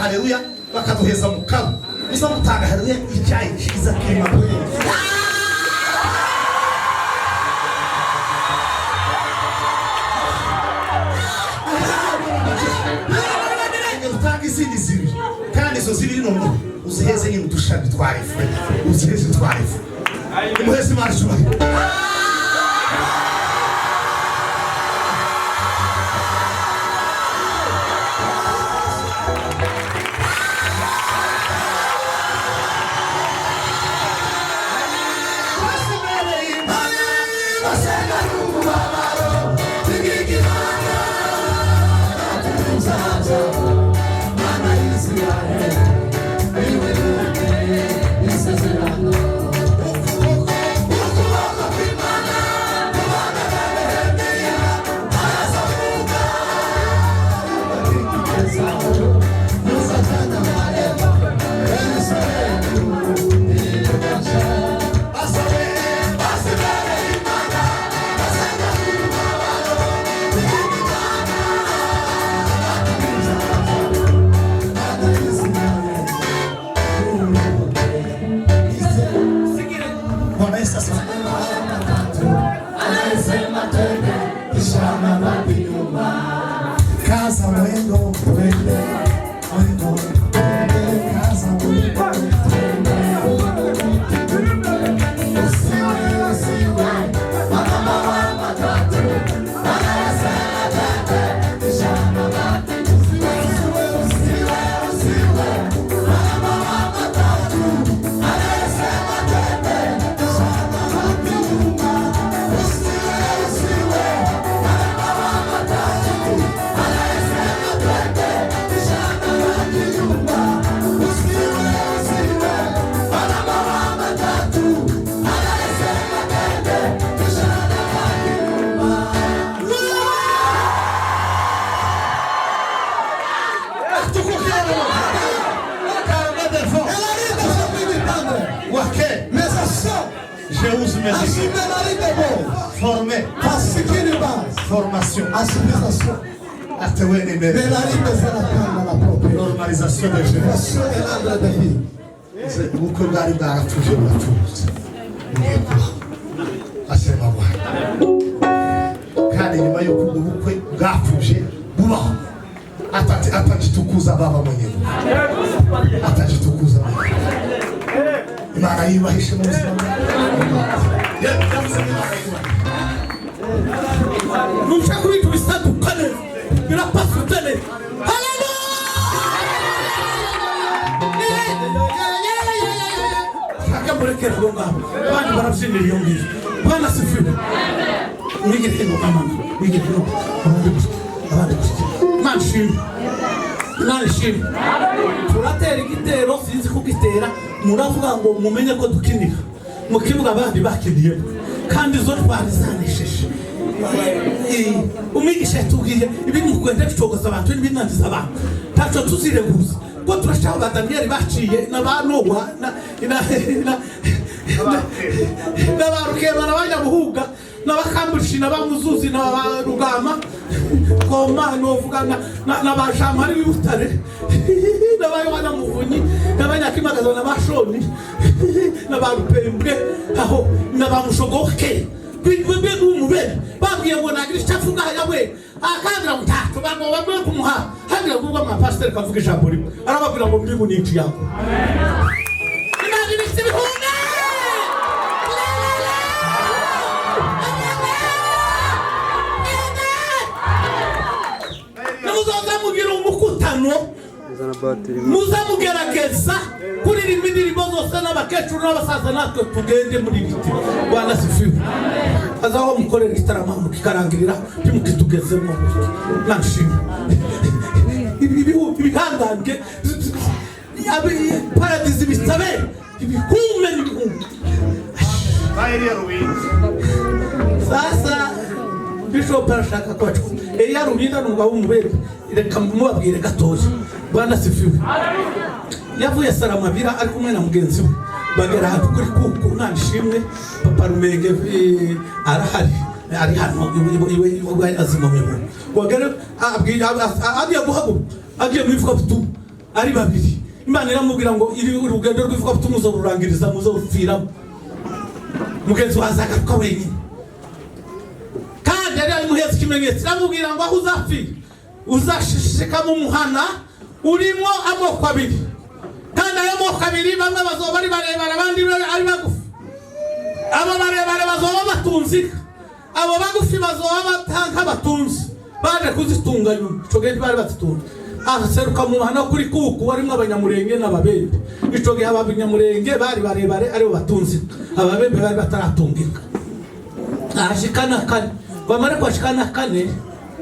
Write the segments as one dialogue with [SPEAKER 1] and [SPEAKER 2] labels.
[SPEAKER 1] Haleluya bakaduheza mu kabu uza mutanga haleluya icyayi kiza kirimo utanga izindi zibiri kandi izo zibiri none uziheze nyine udushami twarifu uziheze twarifu umuhezi marshuma Formé, formation, normalisation des générations. Vous pouvez arriver à toujours la chose. C'est ma voix. Quand il m'a dit que vous pouvez garder, vous attendez tout coup à baba mwenyewe. Attendez tout coup à baba. Imana yibahishe mu buzima. Nushaka kubikubisa dukane birapasutene. Haleluya! Shaka murekera bonga. Bandi barabyinira iyo ngiyo. Bwana sifiwe. Mwigire ngo amana. Mwigire ngo abandi gusa. Manshim.
[SPEAKER 2] nashimwe turatera igitero sinzi kugitera muravuga ngo mumenye ko dukinira mu kibuga abandi bakiniye kandi zo twarizanisheje umwigisha tubwiye ibintu kwenda bicogoza abantu n'ibinandiza abantu taco tuzireguza ko turashaka ba Daniel baciye n'abanowa n'abarukema n'abanyabuhuga n'abakambushi n'abamuzuzi n'abarugama koma n'ovugana n'abajamari b'Ibutare n'abayobana muvunyi n'abanyakimagaza n'abashoni n'abarupembwe aho n'abamushogoke bibwe n'umube babwiye ngo nagira icyafunga yawe akandira mutatu bamwe kumuha hagira ngo ama pastor kavuga ijambo rimwe arababwira ngo mbibu n'iki yako muzamugira umukutano muzamugerageza kuririmba indirimbo zose n'abakecuru n'abasaza natwe tugende muri biti Bwana sifiwe azaho mukorera igitaramo mukikarangirira bimukitugezemo nashimwe ibihangange paradisi bisabe ibihume n'ibihumbi sasa Bishop arashaka kwacu yarubinda n'umugabo w'umubere reka mubabwire gatoya Bwana sifiwe yavuye Saramabira ari kumwe na mugenzi we bagera ahantu kuri kuko nandishimwe Papa Rumenge arahari ari hano iwe azima mwe wagera agiye guhaguruka agiye mwivuga butu ari babiri Imana iramubwira ngo iri urugendo rw'ivuga butu muzo rurangiriza muzo rupfiramo mugenzi wazagaruka wenyine kandi ari muhetse ikimenyetso iramubwira ngo aho uzapfira uzashishika mu muhana urimo amoko abiri kandi ayo moko abiri bamwe bazoba ari barebare abandi ari bagufi abo barebare bazoba batunzika abo bagufi bazoba batanka batunzi baje kuzitunga nyuma ico gihe bari batitunga aseruka mu muhana kuri kuku warimo abanyamurenge n'ababembe ico gihe abanyamurenge bari barebare ari bo batunzi ababembe bari bataratungika ashikana kane bamare kwashikana kane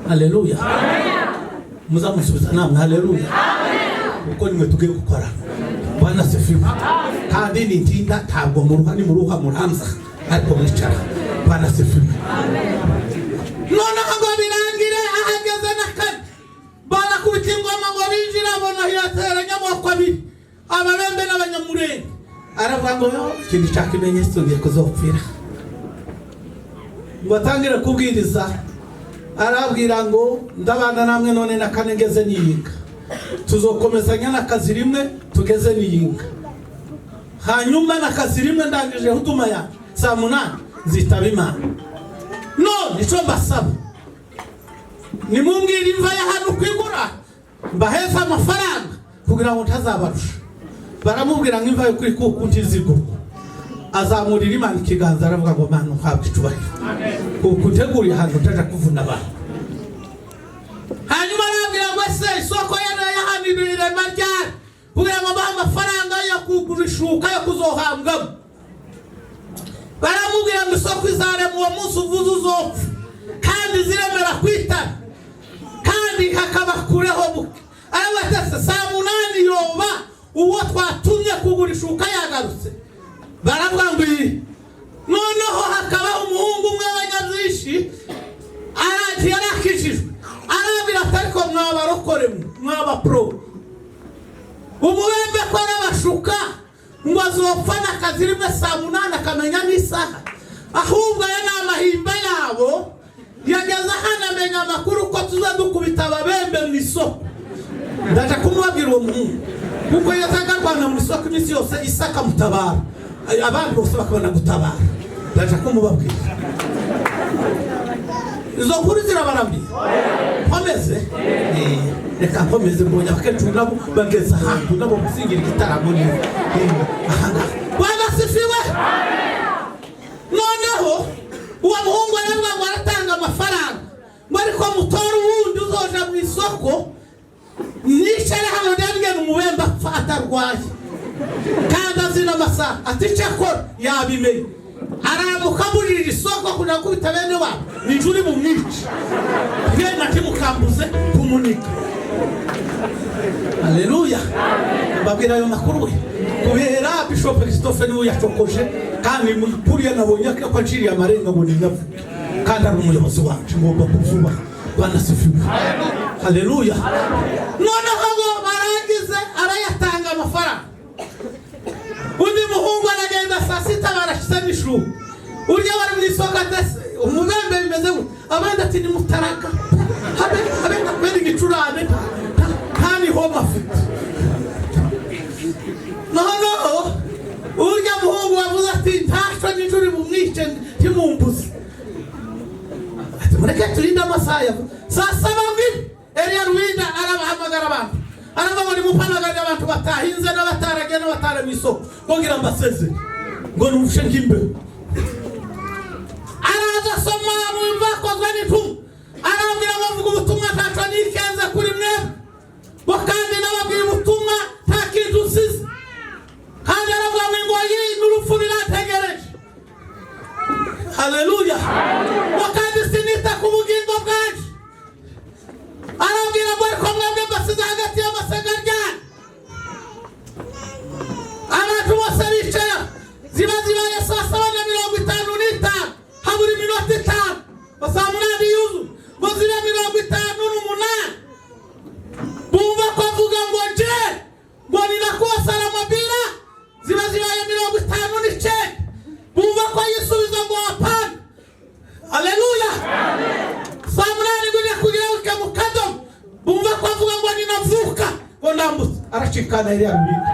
[SPEAKER 2] haleluya amen muzamusubiza namwe haleluya amen uko nimwe tugiye gukora Bwana sifiwe kandi nintinda ntabwo muruha muramza ariko mwicara Bwana sifiwe amen none ngo birangire ahageze nakane barakubita ingoma ngo binjira bona yateranya amoko abiri ababembe n'abanyamurenge aravuga ngo ikindi cyakimenyetso giye kuzopfira batangira kubwiriza arabwira ngo ndabana namwe none nakane ngeze niyinga tuzokomezanya n'akazi rimwe tugeze niyinga hanyuma n'akazi rimwe ndangije huduma ya saa 8 nzitaba Imana none ico mbasaba nimumbwira imva ya hano kwigura mbaheza amafaranga kugira ngo ntazabarusha baramubwira ngo imva yo kuri kuko ntizigurwa azamurira Imana ikiganza aravuga ngo Mana uhabwe icubahiro kugutegura ahantu utaja kuvuna abantu hanyuma arabwira ngo ese isoko yahanirira maryari kugira ngo bahe amafaranga yo kugurishuka yo kuzohambwamo baramubwira ngo isoko izarema uwo munsi uvuze uzopfa kandi ziremera kwitana kandi hakaba kureho buke arabatase saa 8 yoba uwo twatumye kugurishuka yagarutse baravuga ngo noneho hakaba umuhungu umwe w'Anyabyishi aragiye arakijijwe arabira atariko mwabarokore mwabapro umubembe ko arabashuka ngo azopfa n'akazi rimwe saa 8 akamenya n'isaha ahubwo aya n'amahimba yabo yageza hano amenya amakuru ko tuzadukubita ababembe mu isoko ndaje kumubwira uwo muhungu kuko yazagarwana mu isoko iminsi yose Isaka mutabara abandi bose bakabona gutabara ndaje kumubabwira izo nkuru zirabarambi komeze reka komeze mbonye abakecuru nabo bageze ahantu nabo gusingira igitaramo ni ahanga Bwana sifiwe noneho uwo muhungu aravuga ngo aratanga amafaranga ngo ariko mutora uwundi uzoja mu isoko nicare hano ndabwiye umubembe apfa atarwaye kandi azina amasaha ati cyakora yabimenye aramuka muri isoko kugira ngo bitabene wabo nijuri mu mwici yena kimukambuze kumunika Haleluya. Mbabwira ayo makuru we kubera Bishop Christophe niwe yacokoje kandi kuriya nabonye ko aciriye amarenga ngo ninyavu kandi ari umuyobozi wacu ngomba kuvuba banasifiwe. Haleluya. Noneho ngo barangize arayatanga amafaranga. Undi muhungu aragenda saa sita barashyize n'ishuri. Urya bari mu isoko atese umubembe bimeze gute abandi ati ni mutaraga habe igicurane kandi homa afite. Noneho urya muhungu wavuze ati ntaco n'ijuri bumwice ntimumbuze. Ati mureke turinde amasaha saa saba ngwino Elia Ruwinda arabahamagara abantu aravuga ngo nimupanagarire abantu batahinze n'abataragiye n'abatara mu isoko ngira mbaseze ngo numfushe nk'imbeho. Araza soma mwumva kozwe n'intumwa arabwira ngo vuga ubutumwa ntaco nikenze kuri mwe bo kandi nababwira ubutumwa nta kintu usize kandi aravuga ngo iyi n'urupfu birategereje. Haleluya. Bo kandi sinita ku bugingo bwacu arabwira ngo ariko mwebwe mbasize hagati y'amasega ryane abantu bose bicaye zibaye saa 7:55 habura iminota 5 saa 8 yuzu ngo zibe 58 bumva ko avuga ngo je ngo ninakosa Ramabira zibaye 59 bumva ko yisubiza ngo hapana. Haleluya. Saa 8 ngo kugira ukamukado bumva ko avuga ngo ninavuka ngo ndambutse aracikana Elia Ruwinda.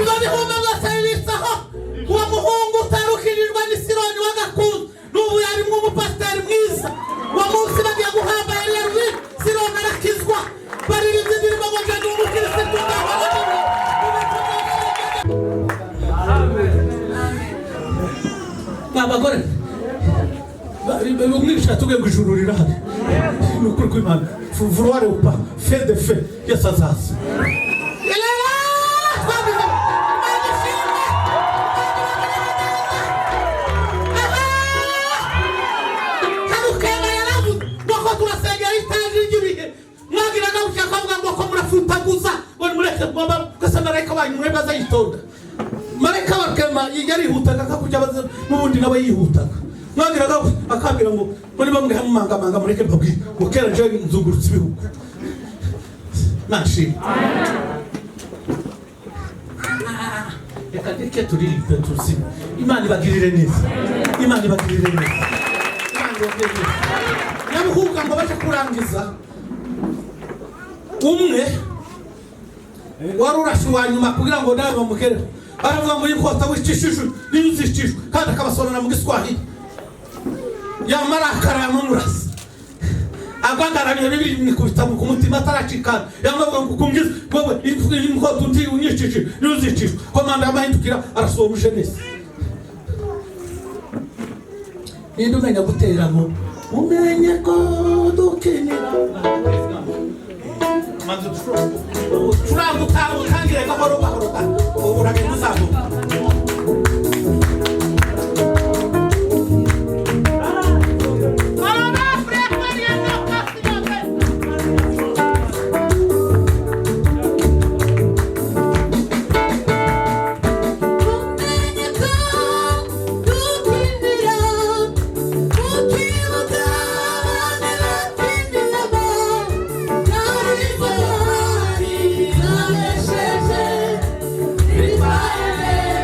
[SPEAKER 2] Ibani homa basayibitsaho uwo muhungu utarukirirwa n'Isironi w'agakundu n'ubu yari umupasiteri mwiza uwo munsi bagiye guhamba Elia Ruwinda Sironi arakizwa baririmbye indirimbo ngo ndi umukirisitu n'abagore umwigisha tuge ngo ijuru rirahari n'ukuri kw'Imana vouloir ou pas fait de fait yes azaza. Mareka bakema yari hutaga kakujya baza n'ubundi nawe yihutaga mwagiraga akabira ngo muri bamwe hamanga mureke babwi mukera je nzugurutse ibihugu nashi reka dike turirimbe tuzi Imana ibagirire neza Imana ibagirire neza yamuhuka ngo baje kurangiza umwe warurashe wa nyuma kugira ngo nawe bamukere aravuga ngo inkota wicishije n'inzicishwe kandi akabasorana mu Giswahili yamara akarama murasi agwangaranye bibiri nikubita mu mutima ataracikana yamavuga ngo kungiza wowe inkota undi unyicishije n'inzicishwe komanda amahindukira arasohora neza ninde umenya gutera ngo umenye ko dukenera manzo turanga utangire gahoro uragenda uzamuka
[SPEAKER 3] Bye.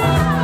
[SPEAKER 1] Hallelujah.